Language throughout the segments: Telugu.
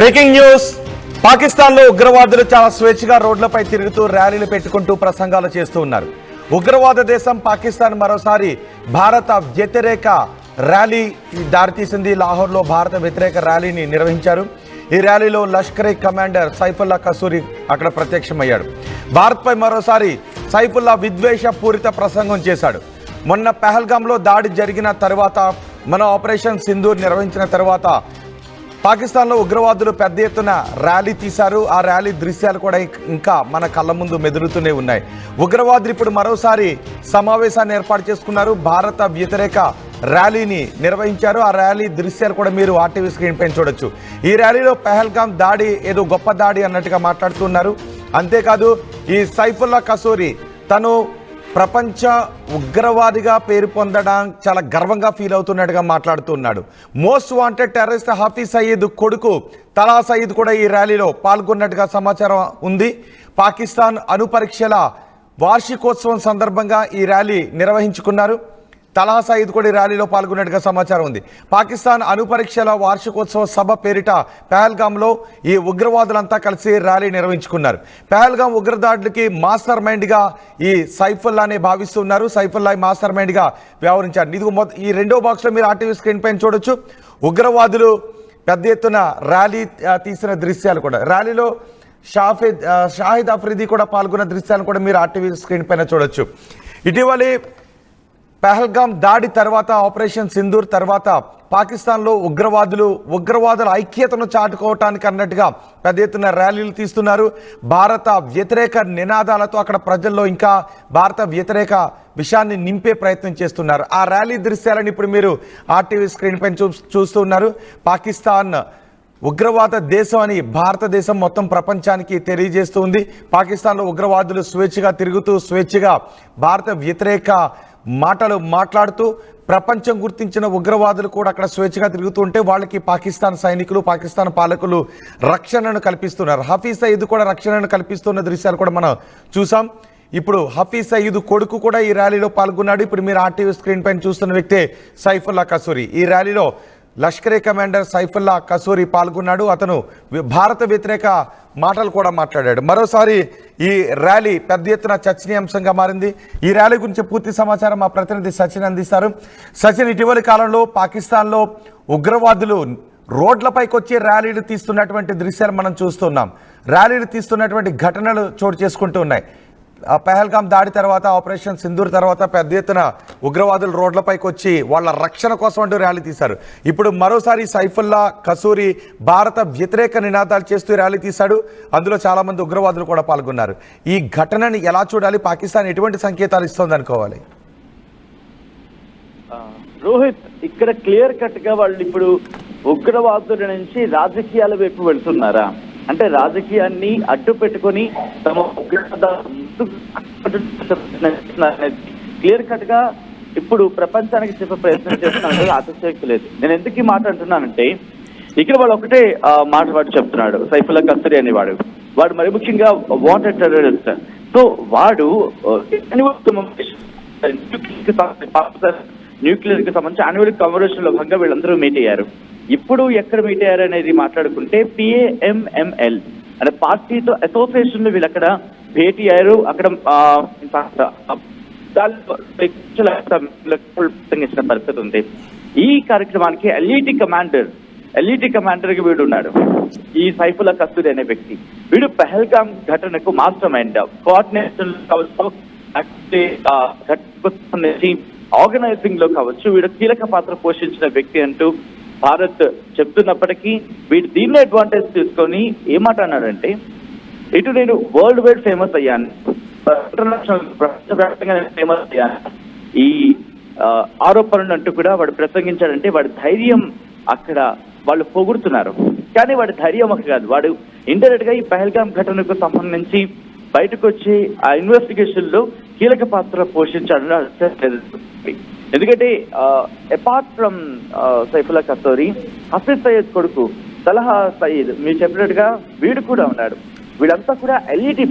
Breaking news. పాకిస్తాన్లో ఉగ్రవాదులు చాలా స్వేచ్ఛగా రోడ్లపై తిరుగుతూ ర్యాలీలు పెట్టుకుంటూ ప్రసంగాలు చేస్తూ ఉన్నారు. ఉగ్రవాద దేశం పాకిస్తాన్ మరోసారి భారత వ్యతిరేక ర్యాలీ దారితీసింది. లాహోర్లో భారత వ్యతిరేక ర్యాలీని నిర్వహించారు. ఈ ర్యాలీలో లష్కరే కమాండర్ సైఫుల్లా కసూరి అక్కడ ప్రత్యక్షమయ్యాడు. భారత్పై మరోసారి సైఫుల్లా విద్వేష పూరిత ప్రసంగం చేశాడు. మొన్న పహల్గామ్లో దాడి జరిగిన తర్వాత, మన ఆపరేషన్ సింధూర్ నిర్వహించిన తర్వాత పాకిస్తాన్లో ఉగ్రవాదులు పెద్ద ఎత్తున ర్యాలీ తీశారు. ఆ ర్యాలీ దృశ్యాలు కూడా ఇంకా మన కళ్ళ ముందు మెదులుతూనే ఉన్నాయి. ఉగ్రవాదులు ఇప్పుడు మరోసారి సమావేశాన్ని ఏర్పాటు చేసుకున్నారు. భారత వ్యతిరేక ర్యాలీని నిర్వహించారు. ఆ ర్యాలీ దృశ్యాలు కూడా మీరు ఆర్టీవీ స్క్రీన్ పైన చూడొచ్చు. ఈ ర్యాలీలో పహల్గామ్ దాడి ఏదో గొప్ప దాడి అన్నట్టుగా మాట్లాడుతున్నారు. అంతేకాదు, ఈ సైఫుల్లా కసూరి తను ప్రపంచ ఉగ్రవాదిగా పేరు పొందడం చాలా గర్వంగా ఫీల్ అవుతున్నట్టుగా మాట్లాడుతున్నాడు. Most wanted terrorist Hafiz Saeed కొడుకు తలా సయీద్ కూడా ఈ ర్యాలీలో పాల్గొన్నట్టుగా సమాచారం ఉంది. పాకిస్తాన్ అణు పరీక్షల వార్షికోత్సవం సందర్భంగా ఈ ర్యాలీ నిర్వహించుకున్నారు. తలా సయీద్ కూడా ఈ ర్యాలీలో పాల్గొన్నట్టుగా సమాచారం ఉంది. పాకిస్తాన్ అణు పరీక్షల వార్షికోత్సవ సభ పేరిట పహల్గామ్లో ఈ ఉగ్రవాదులంతా కలిసి ర్యాలీ నిర్వహించుకున్నారు. పహల్గామ్ ఉగ్రదాడులకి మాస్టర్ మైండ్గా ఈ సైఫుల్లానే భావిస్తున్నారు. సైఫుల్లా మాస్టర్ మైండ్గా వ్యవహరించారు. ఇది ఈ రెండో బాక్స్లో మీరు ఆర్టీవీ స్క్రీన్ పైన చూడొచ్చు. ఉగ్రవాదులు పెద్ద ఎత్తున ర్యాలీ తీసిన దృశ్యాలు కూడా, ర్యాలీలో షాహిద్ అఫ్రిది కూడా పాల్గొన్న దృశ్యాలను కూడా మీరు ఆర్టీవీ స్క్రీన్ పైన చూడొచ్చు. ఇటీవలి పహల్గామ్ దాడి తర్వాత, ఆపరేషన్ సింధూర్ తర్వాత పాకిస్తాన్లో ఉగ్రవాదుల ఐక్యతను చాటుకోవటానికి అన్నట్టుగా పెద్ద ఎత్తున ర్యాలీలు తీస్తున్నారు. భారత వ్యతిరేక నినాదాలతో అక్కడ ప్రజల్లో ఇంకా భారత వ్యతిరేక విషయాన్ని నింపే ప్రయత్నం చేస్తున్నారు. ఆ ర్యాలీ దృశ్యాలను ఇప్పుడు మీరు ఆర్టీవీ స్క్రీన్ పైన చూస్తూ ఉన్నారు. పాకిస్తాన్ ఉగ్రవాద దేశం అని భారతదేశం మొత్తం ప్రపంచానికి తెలియజేస్తూ ఉంది. పాకిస్తాన్లో ఉగ్రవాదులు స్వేచ్ఛగా తిరుగుతూ, స్వేచ్ఛగా భారత వ్యతిరేక మాటలు మాట్లాడుతూ, ప్రపంచం గుర్తించిన ఉగ్రవాదులు కూడా అక్కడ స్వేచ్ఛగా తిరుగుతూ ఉంటే వాళ్ళకి పాకిస్తాన్ సైనికులు, పాకిస్తాన్ పాలకులు రక్షణను కల్పిస్తున్నారు. హఫీజ్ సయీద్ కూడా రక్షణను కల్పిస్తున్న దృశ్యాలు కూడా మనం చూసాం. ఇప్పుడు హఫీజ్ సయీద్ కొడుకు కూడా ఈ ర్యాలీలో పాల్గొన్నాడు. ఇప్పుడు మీరు ఆర్టీవీ స్క్రీన్ పైన చూస్తున్న వ్యక్తే సైఫుల్లా కసూరి. ఈ ర్యాలీలో లష్కరే కమాండర్ సైఫుల్లా కసూరి పాల్గొన్నాడు. అతను భారత వ్యతిరేక మాటలు కూడా మాట్లాడాడు. మరోసారి ఈ ర్యాలీ పెద్ద ఎత్తున చర్చనీయాంశంగా మారింది. ఈ ర్యాలీ గురించి పూర్తి సమాచారం మా ప్రతినిధి సచిన్ అందిస్తారు. సచిన్, ఇటీవలి కాలంలో పాకిస్తాన్లో ఉగ్రవాదులు రోడ్లపైకి వచ్చి ర్యాలీలు తీస్తున్నటువంటి దృశ్యాలు మనం చూస్తున్నాం. ర్యాలీలు తీస్తున్నటువంటి ఘటనలు చోటు చేసుకుంటూ ఉన్నాయి. పహల్గామ్ దాడి తర్వాత, ఆపరేషన్ సింధూర్ తర్వాత పెద్ద ఎత్తున ఉగ్రవాదులు రోడ్లపైకి వచ్చి వాళ్ళ రక్షణ కోసం అంటూ ర్యాలీ తీశారు. ఇప్పుడు మరోసారి సైఫుల్లా కసూరి భారత వ్యతిరేక నినాదాలు చేస్తూ ర్యాలీ తీశాడు. అందులో చాలామంది ఉగ్రవాదులు కూడా పాల్గొన్నారు. ఈ ఘటనని ఎలా చూడాలి? పాకిస్తాన్ ఎటువంటి సంకేతాలు ఇస్తోంది అనుకోవాలి? రోహిత్, ఇక్కడ క్లియర్ కట్ గా వాళ్ళు ఇప్పుడు ఉగ్రవాదుల నుంచి రాజకీయాల వైపు వెళ్తున్నారా అంటే, రాజకీయాన్ని అడ్డు పెట్టుకుని తమ క్లియర్ కట్ గా ఇప్పుడు ప్రపంచానికి చెప్పే ప్రయత్నం చేస్తున్నారు. ఆసక్తి లేదు. నేను ఎందుకు ఈ మాట అంటున్నానంటే, ఇక్కడ వాడు ఒకటే మాట వాడు చెప్తున్నాడు, సైఫుల్లా కసూరి అనేవాడు. వాడు మరి ముఖ్యంగా వాంటెడ్ టెర్రరిస్ట్. సో వాడు న్యూక్లియర్ కి సంబంధించి యాన్యువల్ కన్వెన్షన్ లో భాగంగా వీళ్ళందరూ మీట్ అయ్యారు. ఇప్పుడు ఎక్కడ మీట్ అయ్యారు అనేది మాట్లాడుకుంటే, PAMML అనే పార్టీతో అసోసియేషన్ లో వీళ్ళు అక్కడ భేటీ అయ్యారు. అక్కడ ప్రసంగించిన పరిస్థితి ఉంది. ఈ కార్యక్రమానికి ఎల్ఈటి కమాండర్ కి వీడు ఉన్నాడు, ఈ సైఫుల్లా కసూరి అనే వ్యక్తి. వీడు పహల్గామ్ ఘటనకు మాస్టర్ మైండ్, కోఆర్డినేషన్ కావచ్చు, ఆర్గనైజింగ్ లో కావచ్చు, వీడు కీలక పాత్ర పోషించిన వ్యక్తి అంటూ భారత్ చెప్తున్నప్పటికీ వీడు దీన్ని అడ్వాంటేజ్ తీసుకొని ఏమాట అన్నాడంటే, ఇటు నేను వరల్డ్ వైడ్ ఫేమస్ అయ్యాను, ఇంటర్నేషనల్ ప్రపంచవ్యాప్తంగా ఫేమస్ అయ్యాను, ఈ ఆరోపణలు అంటూ కూడా వాడు ప్రసంగించాడంటే, వాడి ధైర్యం అక్కడ వాళ్ళు పొగుడుతున్నారు. కానీ వాడి ధైర్యం ఒక కాదు, వాడు ఇండైరెక్ట్ గా ఈ పహల్గామ్ ఘటనకు సంబంధించి బయటకు వచ్చి ఆ ఇన్వెస్టిగేషన్ లో కీలక పాత్ర పోషించాడు. ఎందుకంటే అపార్ట్ ఫ్రమ్ సైఫుల్లా కసూరి, హఫీజ్ సయీద్ కొడుకు తలహా సయీద్ మీరు చెప్పినట్టుగా వీడు కూడా ఉన్నాడు. వీళ్ళంతా కూడా ఎల్ఈటి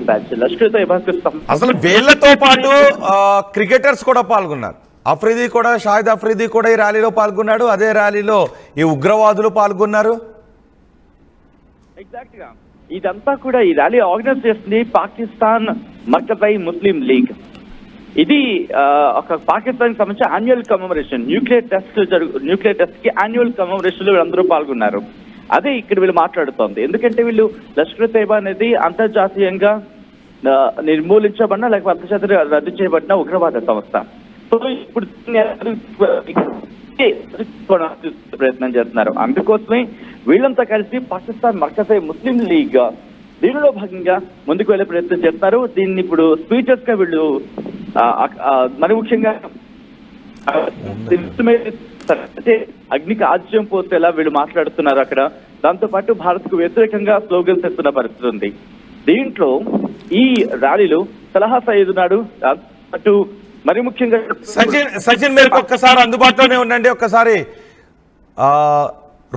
బ్యాచ్ లష్కర్ తోయిబా. అసలు వీళ్ళతో పాటు క్రికెటర్స్ కూడా పాల్గొన్నారు. షాహిద్ అఫ్రీది కూడా ఈ ర్యాలీలో పాల్గొన్నాడు. అదే ర్యాలీలో ఈ ఉగ్రవాదులు పాల్గొన్నారు. ఎగ్జాక్ట్ గా ఇదంతా కూడా ఈ ర్యాలీ ఆర్గనైజ్ చేస్తుంది పాకిస్తాన్ మక్తబై ముస్లిం లీగ్. ఇది ఒక పాకిస్తాన్ కి సంబంధించిన యాన్యువల్ కమెమరేషన్, న్యూక్లియర్ టెస్ట్ కి యాన్యువల్ కమెమరేషన్ లో వీళ్ళందరూ పాల్గొన్నారు. అదే ఇక్కడ వీళ్ళు మాట్లాడుతోంది. ఎందుకంటే వీళ్ళు లష్కర్ తైబా అనేది అంతర్జాతీయంగా నిర్మూలించబడిన లేకపోతే అంతర్జాతీయ రద్దు చేయబడిన ఉగ్రవాద సంస్థ. సో ఇప్పుడు ప్రయత్నం చేస్తున్నారు. అందుకోసమే వీళ్ళంతా కలిసి పాకిస్తాన్ మర్కజీ ముస్లిం లీగ్ దీనిలో భాగంగా ముందుకు వెళ్లే ప్రయత్నం చేస్తున్నారు. దీన్ని ఇప్పుడు స్పీచెస్ గా వీళ్ళు మరి ముఖ్యంగా అగ్నికి ఆజ్యం పోతేలా వీళ్ళు మాట్లాడుతున్నారు అక్కడ. దాంతో పాటు భారత్ కు వ్యతిరేకంగా స్లోగన్స్ ఇస్తున్న పరిస్థితి ఉంది. దీంట్లో ఈ ర్యాలీలో సలహా సయ్యద్ ఉన్నాడు. అటు మరి ముఖ్యంగా సచిన్ మీరు ఒక్కసారి అందుబాటులోనే ఉండండి. ఒక్కసారి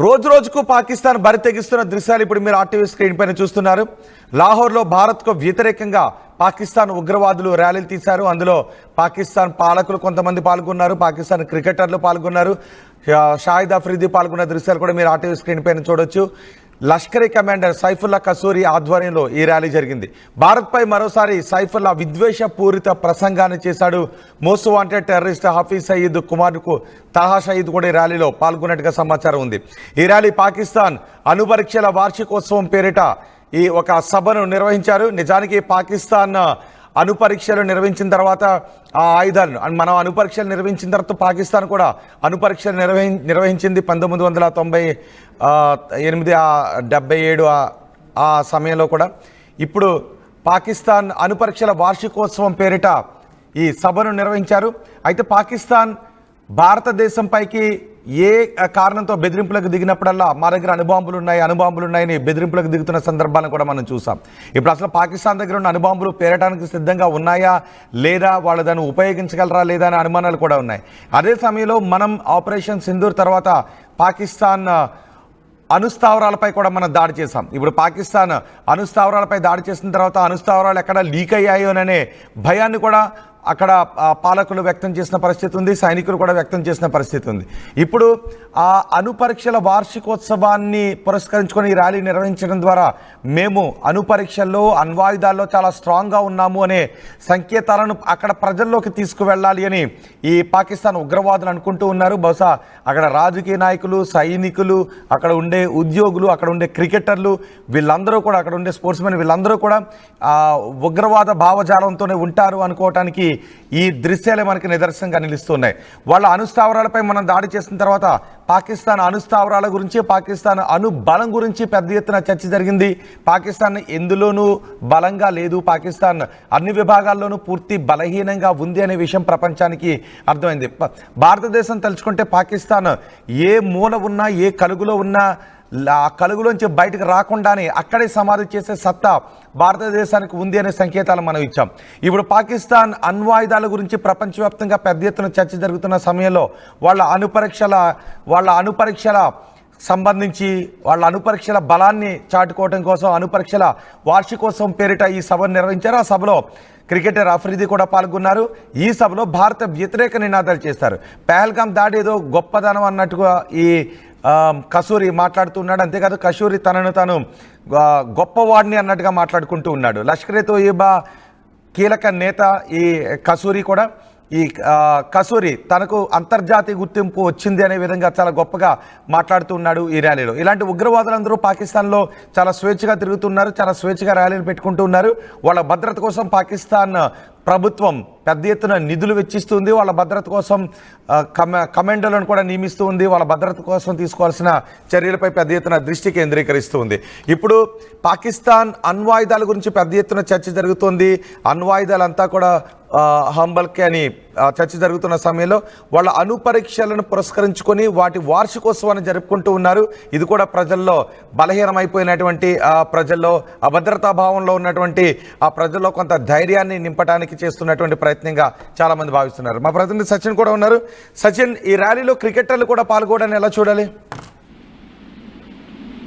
రోజు రోజుకు పాకిస్తాన్ బరి తెగిస్తున్న దృశ్యాలు ఇప్పుడు మీరు ఆర్టీవీ స్క్రీన్ పైన చూస్తున్నారు. లాహోర్లో భారత్కు వ్యతిరేకంగా పాకిస్తాన్ ఉగ్రవాదులు ర్యాలీలు తీశారు. అందులో పాకిస్తాన్ పాలకులు కొంతమంది పాల్గొన్నారు, పాకిస్తాన్ క్రికెటర్లు పాల్గొన్నారు, షాహిద్ అఫ్రీది పాల్గొన్న దృశ్యాలు కూడా మీరు ఆర్టీవీ స్క్రీన్ పైన చూడొచ్చు. లష్కరీ కమాండర్ సైఫుల్లా కసూరి ఆధ్వర్యంలో ఈ ర్యాలీ జరిగింది. భారత్పై మరోసారి సైఫుల్లా విద్వేషపూరిత ప్రసంగాన్ని చేశాడు. Most wanted terrorist Hafiz Saeed కుమార్కు తహా షయీద్ కూడా ఈ ర్యాలీలో పాల్గొన్నట్టుగా సమాచారం ఉంది. ఈ ర్యాలీ పాకిస్తాన్ అణుపరీక్షల వార్షికోత్సవం పేరిట ఈ ఒక సభను నిర్వహించారు. నిజానికి పాకిస్తాన్ అణుపరీక్షలు నిర్వహించిన తర్వాత ఆ ఆయుధాలను మనం అణుపరీక్షలు నిర్వహించిన తర్వాత పాకిస్తాన్ కూడా అణుపరీక్షలు నిర్వహించింది 1998 77 ఆ సమయంలో కూడా. ఇప్పుడు పాకిస్తాన్ అణుపరీక్షల వార్షికోత్సవం పేరిట ఈ సభను నిర్వహించారు. అయితే పాకిస్తాన్ భారతదేశంపైకి ఏ కారణంతో బెదిరింపులకు దిగినప్పుడల్లా మా దగ్గర అణుబాంబులు ఉన్నాయని బెదిరింపులకు దిగుతున్న సందర్భాలను కూడా మనం చూసాం. ఇప్పుడు అసలు పాకిస్తాన్ దగ్గర ఉన్న అణుబాంబులు పేరడానికి సిద్ధంగా ఉన్నాయా లేదా, వాళ్ళు దాన్ని ఉపయోగించగలరా లేదా అనే అనుమానాలు కూడా ఉన్నాయి. అదే సమయంలో మనం ఆపరేషన్ సింధూర్ తర్వాత పాకిస్తాన్ అణుస్థావరాలపై కూడా మనం దాడి చేశాం. ఇప్పుడు పాకిస్తాన్ అణుస్థావరాలపై దాడి చేసిన తర్వాత అణుస్థావరాలు ఎక్కడ లీక్ అయ్యాయోననే భయాన్ని కూడా అక్కడ పాలకులు వ్యక్తం చేసిన పరిస్థితి ఉంది, సైనికులు కూడా వ్యక్తం చేసిన పరిస్థితి ఉంది. ఇప్పుడు ఆ అణుపరీక్షల వార్షికోత్సవాన్ని పురస్కరించుకొని ఈ ర్యాలీ నిర్వహించడం ద్వారా మేము అణుపరీక్షల్లో అణ్వాయుధాల్లో చాలా స్ట్రాంగ్గా ఉన్నాము అనే సంకేతాలను అక్కడ ప్రజల్లోకి తీసుకువెళ్ళాలి అని ఈ పాకిస్తాన్ ఉగ్రవాదులు అనుకుంటూ ఉన్నారు. బహుశా అక్కడ రాజకీయ నాయకులు, సైనికులు, అక్కడ ఉండే ఉద్యోగులు, అక్కడ ఉండే క్రికెటర్లు, వీళ్ళందరూ కూడా అక్కడ ఉండే స్పోర్ట్స్ మెన్ వీళ్ళందరూ కూడా ఉగ్రవాద భావజాలంతోనే ఉంటారు అనుకోవటానికి ఈ దృశ్యాలే మనకి నిదర్శనంగా నిలుస్తున్నాయి. వాళ్ళ అణుస్థావరాలపై మనం దాడి చేసిన తర్వాత పాకిస్తాన్ అణుస్థావరాల గురించి, పాకిస్తాన్ అణు బలం గురించి పెద్ద ఎత్తున చర్చ జరిగింది. పాకిస్తాన్ ఎందులోనూ బలంగా లేదు, పాకిస్తాన్ అన్ని విభాగాల్లోనూ పూర్తి బలహీనంగా ఉంది అనే విషయం ప్రపంచానికి అర్థమైంది. భారతదేశం తలుచుకుంటే పాకిస్తాన్ ఏ మూల ఉన్నా, ఏ కలుగులో ఉన్నా ఆ కలుగులోంచి బయటకు రాకుండానే అక్కడే సమాధి చేసే సత్తా భారతదేశానికి ఉంది అనే సంకేతాలు మనం ఇచ్చాం. ఇప్పుడు పాకిస్తాన్ అణ్వాయుధాల గురించి ప్రపంచవ్యాప్తంగా పెద్ద ఎత్తున చర్చ జరుగుతున్న సమయంలో వాళ్ళ అణుపరీక్షల సంబంధించి వాళ్ళ అణుపరీక్షల బలాన్ని చాటుకోవడం కోసం అణుపరీక్షల వార్షికోత్సవం పేరిట ఈ సభను నిర్వహించారు. ఆ సభలో క్రికెటర్ అఫ్రీది కూడా పాల్గొన్నారు. ఈ సభలో భారత వ్యతిరేక నినాదాలు చేస్తారు. పహల్గాం దాడి ఏదో గొప్పదనం అన్నట్టుగా ఈ కసూరి మాట్లాడుతున్నాడు. అంతేకాదు కసూరి తనను తాను గొప్పవాడిని అన్నట్టుగా మాట్లాడుకుంటూ ఉన్నాడు. లష్కరే తోయిబా కీలక నేత ఈ కసూరి కూడా. ఈ కసూరి తనకు అంతర్జాతీయ గుర్తింపు వచ్చింది అనే విధంగా చాలా గొప్పగా మాట్లాడుతూ ఉన్నాడు ఈ ర్యాలీలో. ఇలాంటి ఉగ్రవాదులందరూ పాకిస్తాన్లో చాలా స్వేచ్ఛగా తిరుగుతున్నారు, చాలా స్వేచ్ఛగా ర్యాలీలు పెట్టుకుంటూ ఉన్నారు. వాళ్ళ భద్రత కోసం పాకిస్తాన్ ప్రభుత్వం పెద్ద ఎత్తున నిధులు వెచ్చిస్తుంది. వాళ్ళ భద్రత కోసం కమాండోలను కూడా నియమిస్తూ ఉంది. వాళ్ళ భద్రత కోసం తీసుకోవాల్సిన చర్యలపై పెద్ద ఎత్తున దృష్టి కేంద్రీకరిస్తూ ఉంది. ఇప్పుడు పాకిస్తాన్ అణ్వాయుధాల గురించి పెద్ద ఎత్తున చర్చ జరుగుతోంది. అణ్వాయుధాలంతా కూడా హంబల్కే అని చర్చ జరుగుతున్న సమయంలో వాళ్ళ అణుపరీక్షలను పురస్కరించుకొని వాటి వార్షికోత్సవాన్ని జరుపుకుంటూ ఉన్నారు. ఇది కూడా ప్రజల్లో బలహీనమైపోయినటువంటి ప్రజల్లో అభద్రతా భావంలో ఉన్నటువంటి ఆ ప్రజల్లో కొంత ధైర్యాన్ని నింపడానికి చేస్తున్నటువంటి ప్రయత్నంగా చాలా మంది భావిస్తున్నారు. మా ప్రతినిధి సచిన్ కూడా ఉన్నారు. సచిన్, ఈ ర్యాలీలో క్రికెటర్లు కూడా పాల్గొనడాన్ని ఎలా చూడాలి?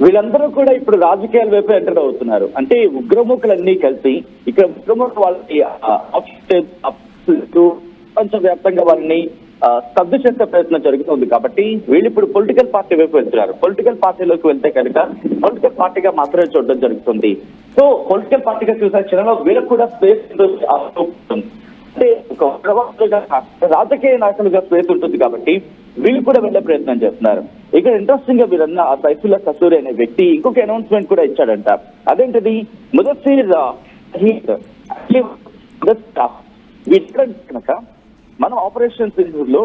వీళ్ళందరూ కూడా ఇప్పుడు రాజకీయాల వైపు ఎంటర్ అవుతున్నారు. అంటే ఉగ్రముఖులన్నీ కలిసి ఇక్కడ ఉగ్రముఖ వాళ్ళని ప్రపంచవ్యాప్తంగా వాళ్ళని స్తబ్దు చేసే ప్రయత్నం జరుగుతుంది. కాబట్టి వీళ్ళు ఇప్పుడు పొలిటికల్ పార్టీ వైపు వెళ్తున్నారు. పొలిటికల్ పార్టీలోకి వెళ్తే కనుక పొలిటికల్ పార్టీగా మాత్రమే చూడడం జరుగుతుంది. సో పొలిటికల్ పార్టీగా చూసే క్షణంలో వీళ్ళకు కూడా స్పేస్ ఉంటుంది. అంటే ఒక రాజకీయ నాయకులుగా స్పేస్ ఉంటుంది కాబట్టి వీళ్ళు కూడా వెళ్లే ప్రయత్నం చేస్తున్నారు. ఇక్కడ ఇంట్రెస్టింగ్ గా వీరన్న ఆ సైఫుల్లా కసూరి అనే వ్యక్తి ఇంకొక అనౌన్స్మెంట్ కూడా ఇచ్చాడంట. అదేంటిది, ముదస్సిర్ కనుక మనం ఆపరేషన్ సింధూర్ లో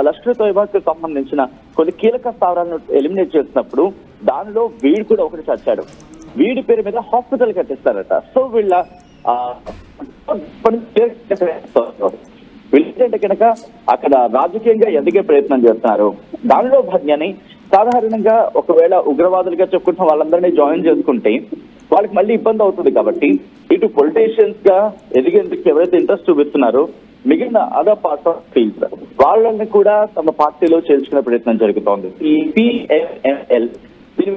లష్కర్ తోయిబాకి సంబంధించిన కొన్ని కీలక స్థావరాలను ఎలిమినేట్ చేసినప్పుడు దానిలో వీడు కూడా ఒకటి చచ్చాడు. వీడి పేరు మీద హాస్పిటల్ కట్టిస్తారట. సో వీళ్ళ వీళ్ళంటే కనుక అక్కడ రాజకీయంగా ఎదిగే ప్రయత్నం చేస్తున్నారు. దానిలో భాగ్యాన్ని సాధారణంగా ఒకవేళ ఉగ్రవాదులుగా చెప్పుకుంటున్న వాళ్ళందరినీ జాయిన్ చేసుకుంటే వాళ్ళకి మళ్ళీ ఇబ్బంది అవుతుంది. కాబట్టి ఇటు పొలిటీషియన్స్ గా ఎదిగేందుకు ఎవరైతే ఇంట్రెస్ట్ చూపిస్తున్నారో మిగిలిన అదర్ పార్ట్స్ ఆఫ్ ఫీల్డ్ వాళ్ళని కూడా తమ పార్టీలో చేర్చుకునే ప్రయత్నం జరుగుతోంది. ఈ PML దీని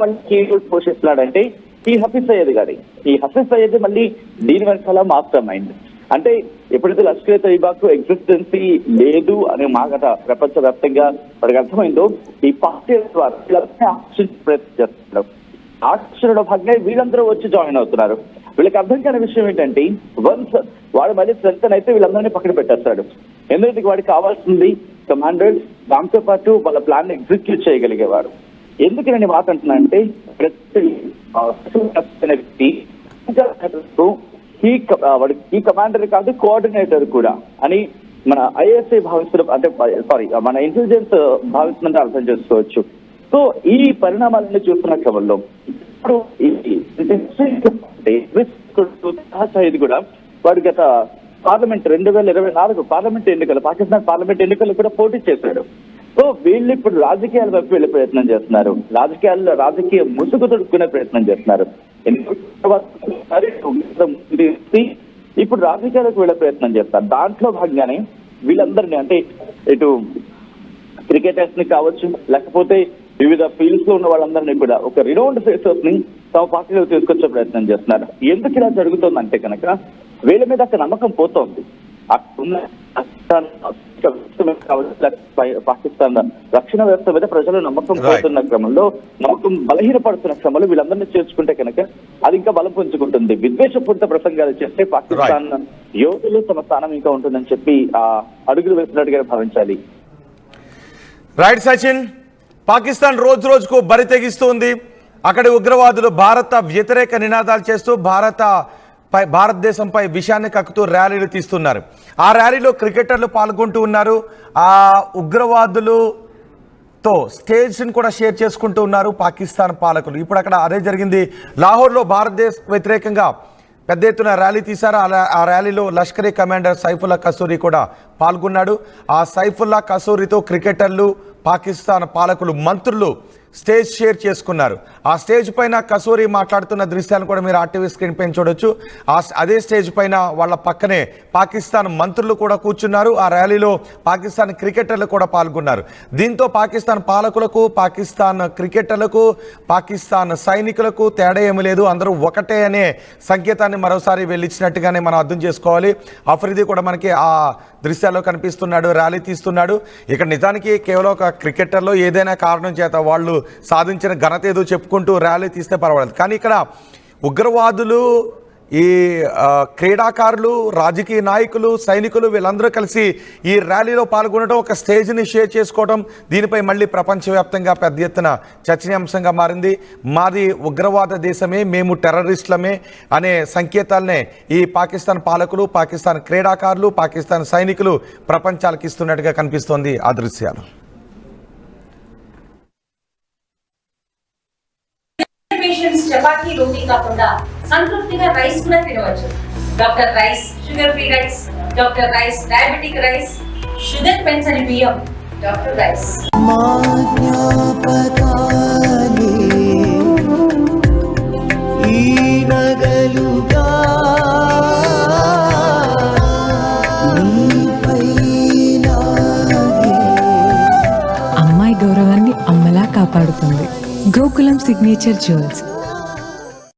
మళ్ళీ కీ రోల్ పోషిస్తున్నాడంటే ఈ హఫీజ్ సయ్యద్ గారి. ఈ హఫీజ్ సయ్యద్ మళ్ళీ దీని వెనకాల మాస్టర్ మైండ్. అంటే ఎప్పుడైతే లష్కర్ తోయిబాకు ఎగ్జిస్టెన్సీ లేదు అనే మాట ప్రపంచవ్యాప్తంగా వాడికి అర్థమైందో ఈ పార్టీ ద్వారా ఆకర్షించే ప్రయత్నం చేస్తున్నారు. ఆకర్షణలో భాగంగా వీళ్ళందరూ వచ్చి జాయిన్ అవుతున్నారు. వీళ్ళకి అర్థం కాని విషయం ఏంటంటే వన్స్ వాడు మళ్ళీ స్ట్రెంత్ అయితే వీళ్ళందరినీ పక్కన పెట్టేస్తాడు. ఎందుకంటే వాడికి కావాల్సింది కమాండర్, దాంతో పాటు వాళ్ళ ప్లాన్ ఎగ్జిక్యూట్ చేయగలిగేవాడు. ఎందుకు నేను మాట అంటున్నా అంటే వాడికి ఈ కమాండర్ కాదు కోఆర్డినేటర్ కూడా అని మన ISI భావిస్తున్న, అంటే సారీ మన ఇంటెలిజెన్స్ భావిస్తుందంటే అర్థం చేసుకోవచ్చు. సో ఈ పరిణామాలన్నీ చూస్తున్న క్రమంలో ఇప్పుడు ఇది కూడా వాడు గత పార్లమెంట్ 2024 పార్లమెంట్ ఎన్నికలు, పాకిస్తాన్ పార్లమెంట్ ఎన్నికలు కూడా పోటీ చేశాడు. సో వీళ్ళు ఇప్పుడు రాజకీయాల వైపు వెళ్ళే ప్రయత్నం చేస్తున్నారు. రాజకీయ ముసుగు తొడుక్కునే ప్రయత్నం చేస్తున్నారు. ఇప్పుడు రాజకీయాలకు వెళ్ళే ప్రయత్నం చేస్తారు. దాంట్లో భాగంగానే వీళ్ళందరినీ అంటే ఇటు క్రికెటర్స్ ని కావచ్చు, లేకపోతే వివిధ ఫీల్డ్స్ లో ఉన్న వాళ్ళందరినీ కూడా ఒక రినౌండ్ ఫేసర్స్ ని తమ పార్టీలో తీసుకొచ్చే ప్రయత్నం చేస్తున్నారు. ఎందుకు ఇలా జరుగుతుందంటే కనుక వీళ్ళ మీద అక్కడ నమ్మకం పోతోంది. పాకిస్తాన్ రక్షణ వ్యవస్థ మీద ప్రజలు నమ్మకం పోతున్న క్రమంలో, నమ్మకం బలహీనపడుతున్న క్రమంలో వీళ్ళందరినీ చేర్చుకుంటే కనుక అది ఇంకా బలం పుంజుకుంటుంది. విద్వేషపూరిత ప్రసంగాలు చేస్తే పాకిస్తాన్ యోధులు తమ స్థానం ఇంకా ఉంటుందని చెప్పి అడుగులు వేసినట్టుగా భావించాలి. రైట్ సచిన్, పాకిస్తాన్ రోజు రోజుకు బరి తెగిస్తుంది. అక్కడి ఉగ్రవాదులు భారత వ్యతిరేక నినాదాలు చేస్తూ భారతదేశంపై విషయాన్ని కక్కుతూ ర్యాలీలు తీస్తున్నారు. ఆ ర్యాలీలో క్రికెటర్లు పాల్గొంటూ ఉన్నారు. ఆ ఉగ్రవాదులతో స్టేజ్ని కూడా షేర్ చేసుకుంటూ ఉన్నారు పాకిస్తాన్ పాలకులు. ఇప్పుడు అక్కడ అదే జరిగింది. లాహోర్లో భారతదేశ వ్యతిరేకంగా పెద్ద ఎత్తున ర్యాలీ తీశారు. ఆ ర్యాలీలో లష్కరీ కమాండర్ సైఫుల్లా కసూరి కూడా పాల్గొన్నాడు. ఆ సైఫుల్లా కసూరితో క్రికెటర్లు, పాకిస్తాన్ పాలకులు, మంత్రులు స్టేజ్ షేర్ చేసుకున్నారు. ఆ స్టేజ్ పైన కసూరి మాట్లాడుతున్న దృశ్యాలను కూడా మీరు RTV స్క్రీన్ పైన చూడొచ్చు. అదే స్టేజ్ పైన వాళ్ళ పక్కనే పాకిస్తాన్ మంత్రులు కూడా కూర్చున్నారు. ఆ ర్యాలీలో పాకిస్తాన్ క్రికెటర్లు కూడా పాల్గొన్నారు. దీంతో పాకిస్తాన్ పాలకులకు, పాకిస్తాన్ క్రికెటర్లకు, పాకిస్తాన్ సైనికులకు తేడా ఏమీ లేదు, అందరూ ఒకటే అనే సంకేతాన్ని మరోసారి వెళ్ళిచ్చినట్టుగానే మనం అర్థం చేసుకోవాలి. అఫ్రిది కూడా మనకి ఆ దృశ్యాల్లో కనిపిస్తున్నాడు, ర్యాలీ తీస్తున్నాడు. ఇక్కడ నిజానికి కేవలం ఒక క్రికెటర్లో ఏదైనా కారణం చేత వాళ్ళు సాధించిన ఘనత ఏదో చెప్పుకుంటూ ర్యాలీ తీస్తే పర్వాలేదు. కానీ ఇక్కడ ఉగ్రవాదులు, ఈ క్రీడాకారులు, రాజకీయ నాయకులు, సైనికులు వీళ్ళందరూ కలిసి ఈ ర్యాలీలో పాల్గొనడం, ఒక స్టేజ్ని షేర్ చేసుకోవడం, దీనిపై మళ్ళీ ప్రపంచవ్యాప్తంగా పెద్ద ఎత్తున చర్చనీయాంశంగా మారింది. మాది ఉగ్రవాద దేశమే, మేము టెర్రరిస్టులమే అనే సంకేతాలనే ఈ పాకిస్తాన్ పాలకులు, పాకిస్తాన్ క్రీడాకారులు, పాకిస్తాన్ సైనికులు ప్రపంచాలకు ఇస్తున్నట్టుగా కనిపిస్తోంది ఆ దృశ్యాలు. చపాతీ రోటీ కాకుండా సంతృప్తిగా రైస్ కూడా తినవచ్చు. Doctor rice, sugar free rice, doctor rice, diabetic rice, sugar పెంచని బియ్యం, డాక్టర్ రైస్. అమ్మాయి గౌరవాన్ని అమ్మలా కాపాడుతుంది గోకులం సిగ్నేచర్ జ్యువెల్స్.